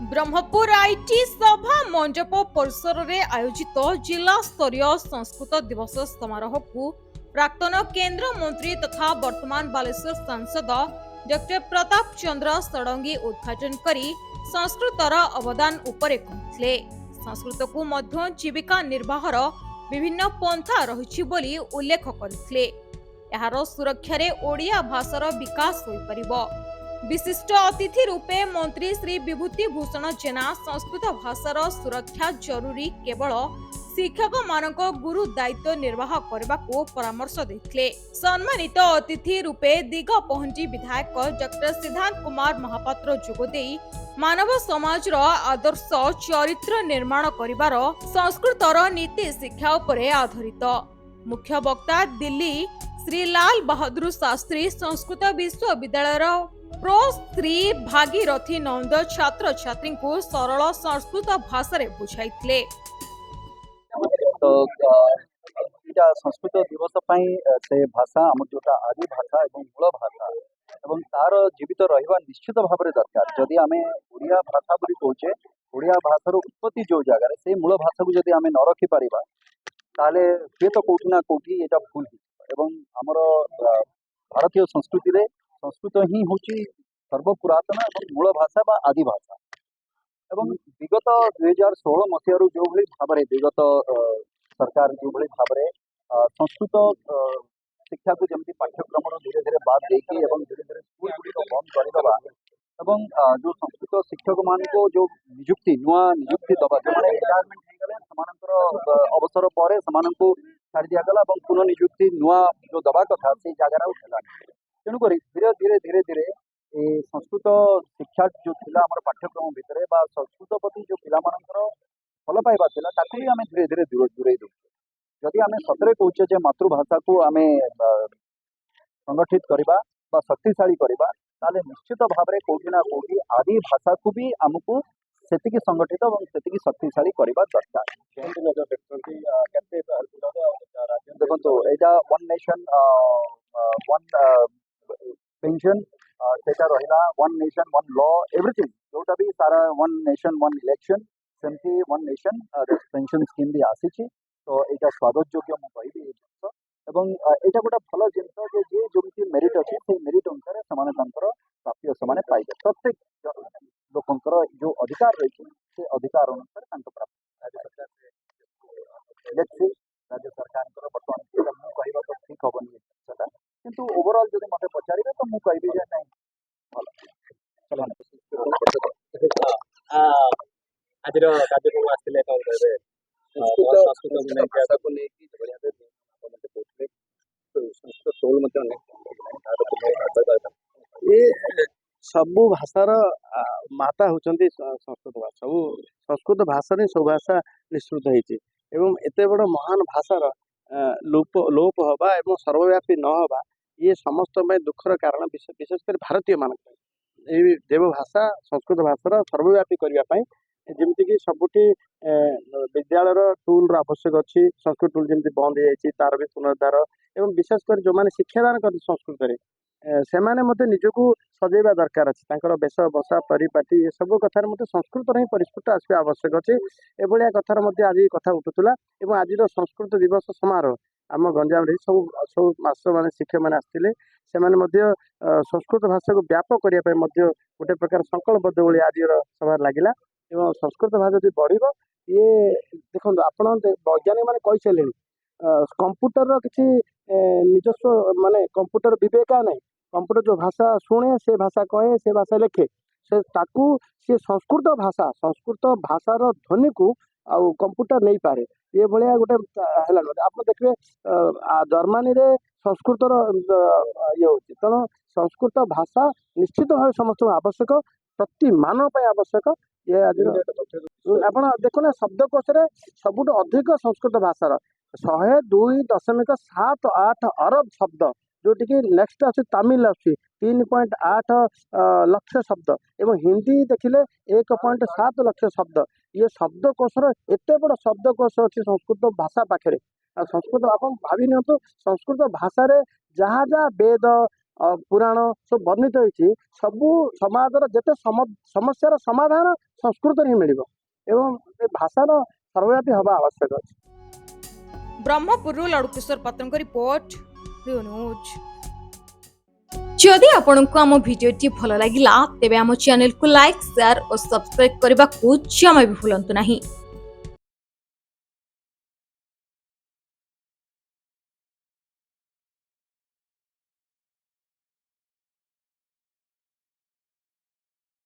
Brahmapur IT सभा मंडप परिसर रे आयोजित जिला स्तरीय संस्कृत दिवस समारोह को प्राक्तन केंद्र मंत्री तथा वर्तमान बालेश्वर सांसद डॉक्टर प्रताप चंद्र षडंगी उद्घाटन करी संस्कृतर अवदान उपरे कहथिले। संस्कृत को मध्य जीविका निर्वाहर विभिन्न पंथा रहिछि बोली उल्लेख करथिले। एहार सुरक्षा रे ओडिया भाषार विकास होई परिबो। विशिष्ट अतिथि रूपे मंत्री श्री विभूति भूषण जेना संस्कृत भाषार सुरक्षा जरूरी केवल शिक्षक मानक गुरु दायित्व निर्वाह करने को परामर्श देते। सम्मानित अतिथि रूपे दिगपहंटी विधायक डॉक्टर सिद्धांत कुमार महापात्र जोगदे मानव समाज आदर्श चरित्र निर्माण करिवार संस्कृतर नीति शिक्षा उपरे आधारित। मुख्य वक्ता दिल्ली श्री लाल बहादुर शास्त्री संस्कृत विश्वविद्यालय प्रो श्री भागीरथी नंद छात्र छात्री को सरल संस्कृत भाषा रे बुझाइथिले। तो इटा संस्कृत दिवस पई से भाषा हम जोटा आदि भाषा एवं मूल भाषा एवं तार जीवित रहिबा निश्चित भाव में दरकार। जदि आमे ओडिया भाषा बोली कहूचे ओडिया भाषार उत्पत्ति जो जगह से मूल भाषा को जदि आमे न रखि परिबा ताले से तो कोठी ना कोठी एटा भूल एवं हमर भारतीय संस्कृति रे संस्कृत ही होची सर्वपुरातन एवं मूल भाषा बा आदि भाषा एवं विगत 2016 मसीह जो भाई भाव विगत सरकार जो भाई भाव संस्कृत शिक्षा को जमी पाठ्यक्रम धीरे धीरे बाद देकी धीरे धीरे स्कूल गुड़िक बंद करदे एवं जो संस्कृत शिक्षक मान को जो नियुक्ति नुआ नियुक्ति दबा जो मैंने रिटायरमेंट हो अवसर पर छाड़ दिगला पुनः नियुक्ति नुआ जो दबा कथा से जगह उठला। तेणुक धीरे धीरे धीरे धीरे संस्कृत शिक्षा जो थिला हमर पाठ्यक्रम भितर बा संस्कृत प्रति जो पिला मानकर भल पाइबा थिला ताकू भी आमे धीरे धीरे दूरे दउ। जदि आमे सतरे कहूचे जे मातृभाषा को आमे संगठित करबा बा शक्तिशाली करबा ताले निश्चित भाव में कोठी ना कोठी आदि भाषा को भी हमको सेतिकी संगठित और सेतिकी शक्तिशाली करबा दरकार। देखो एटा वन नेशन वन पेंशन सेटा रहिला one nation one law everything जोटा भी सारा वन नेशन वन इलेक्शन सेमती वन नेशन पेंशन स्कीम भी आसी। तो यहाँ स्वागत योग्य मुझे जिन एवं यहाँ गोटे भल जिनस जे जमी मेरिट अच्छे से मेरिट अनुसार से प्राप्य से पाइबे। प्रत्येक लोकंर जो अधिकार रही से अधिकार अनुसार प्राप्त राज्य सरकार बर्तमान मुझे तो ठीक हेनी जिनसा किंतु ओवरऑल जब मत पचारे तो मुझे कहि ना भल आज कार्यक्रम आसते कौन कहे संस्कृत भाषा को लेकिन संस्कृत सोल ये सबू भाषार माता होचंती संस्कृत भाषा संस्कृत भाषा सब भाषा निश्चित होती एवं एत बड़ महान भाषार लोप हवा एवं सर्वव्यापी न हवा ये समस्त दुखर कारण विशेषकर भारतीय मान देवभाषा संस्कृत भाषार सर्वव्यापी करने जमीक सबुठी विद्यालय टूल आवश्यक अच्छी संस्कृत टूल जमी बंद हो जाए तार भी पुनरुद्धार एवं विशेषकर जो मैंने शिक्षादान कर संस्कृत से मत निजक सजेवा दरकार अच्छे वेश बसा परिपाटी ये सब कथार मत संस्कृत ही परिस्फुट आसवा आवश्यक अच्छे। एभलिया कथार आज कथा उठुला और आज संस्कृत दिवस समारोह आम गंजाम सब सब मास्टर मैंने शिक्षक मैंने आसते से संस्कृत भाषा को व्यापक करने गोटे प्रकार संकल्पबद्ध भाई आज सभा लगिला एवं संस्कृत भाषा जो बढ़ ये देखो आप वैज्ञानिक मैंने कही सारे कंप्यूटर किसी निजस्व माने कंप्यूटर विवेका नहीं कंप्यूटर जो भाषा शुणे से भाषा कहे से भाषा लिखे से ताकू सी संस्कृत भाषार ध्वनि को आउ कंप्यूटर नहीं पारे ये भाया गोटे आप देखिए जर्मनी रे संस्कृत ये होती तेणु संस्कृत भाषा निश्चित भाव समस्त आवश्यक प्रति मानव आवश्यक ये आज आप देखो शब्दकोश सबुठ अधिक संस्कृत भाषार 102.78 अरब शब्द जोटि कि नेक्स्ट अच्छे तमिल अच्छी 3.8 लक्ष शब्द एवं हिंदी देखिले 1.7 लक्ष शब्द ये शब्दकोशर एत बड़ शब्दकोश अच्छी संस्कृत भाषा पाखे संस्कृत आप भावी नि संस्कृत भाषा जहाँ जहाँ वेद पुराण सब वर्णित होइछि सबु समाजर जेते समस्यार समाधान संस्कृत ही मिलिबो एवं ए भाषार सर्वव्यापी हवा आवश्यक अछि। ब्रह्मपुरु लड़ुकिशोर पत्रଙ୍କ रिपोर्ट रियो न्यूज। जदि आपंको आम भिडियोटी भल लगिला तेबे आम चैनल को लाइक शेयर और सब्सक्राइब करने को जमा भी भूलंतु नहीं।